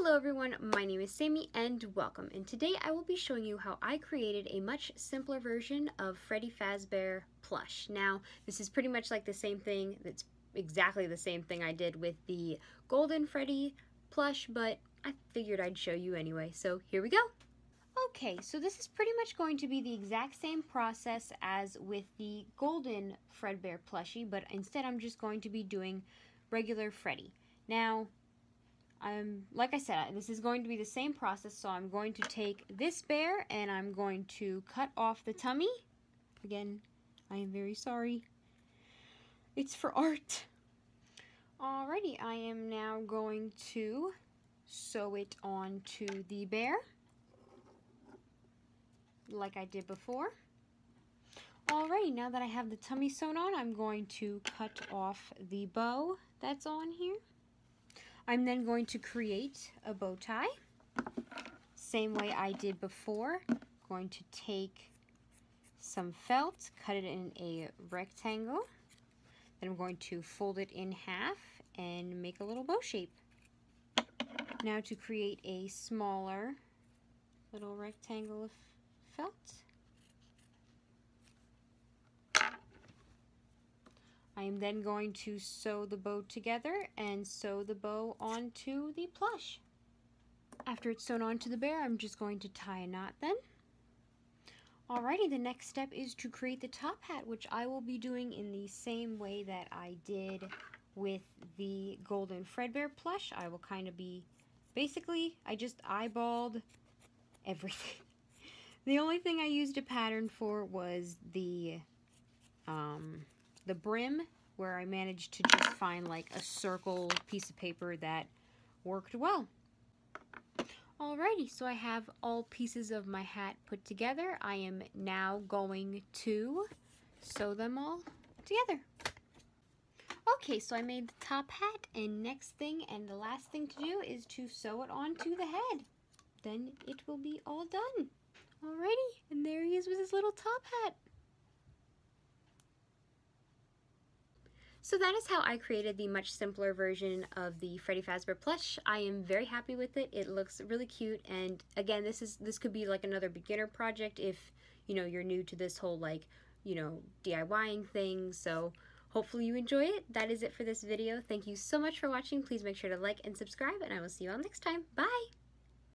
Hello everyone, my name is Sammy and welcome, and today I will be showing you how I created a much simpler version of Freddy Fazbear Plush. Now, this is pretty much like the same thing, it's exactly the same thing I did with the Golden Freddy plush, but I figured I'd show you anyway, so here we go. Okay, so this is pretty much going to be the exact same process as with the Golden Fredbear plushie, but instead I'm just going to be doing regular Freddy. Now, like I said, this is going to be the same process, so I'm going to take this bear and I'm going to cut off the tummy. Again, I am very sorry. It's for art. Alrighty, I am now going to sew it onto the bear, like I did before. Alrighty, now that I have the tummy sewn on, I'm going to cut off the bow that's on here. I'm then going to create a bow tie, same way I did before. Going to take some felt, cut it in a rectangle, then I'm going to fold it in half and make a little bow shape. Now to create a smaller little rectangle of felt, I am then going to sew the bow together and sew the bow onto the plush. After it's sewn onto the bear, I'm just going to tie a knot then. Alrighty, the next step is to create the top hat, which I will be doing in the same way that I did with the Golden Fredbear plush. I will kind of be, basically, I just eyeballed everything. The only thing I used a pattern for was the brim, where I managed to just find like a circle piece of paper that worked well. Alrighty, so I have all pieces of my hat put together. I am now going to sew them all together. Okay, so I made the top hat, and next thing and the last thing to do is to sew it onto the head. Then it will be all done. Alrighty, and there he is with his little top hat. So that is how I created the much simpler version of the Freddy Fazbear plush. I am very happy with it. It looks really cute, and again, this could be like another beginner project if, you know, you're new to this whole, like, you know, DIYing thing. So hopefully you enjoy it. That is it for this video. Thank you so much for watching. Please make sure to like and subscribe, and I will see you all next time. Bye!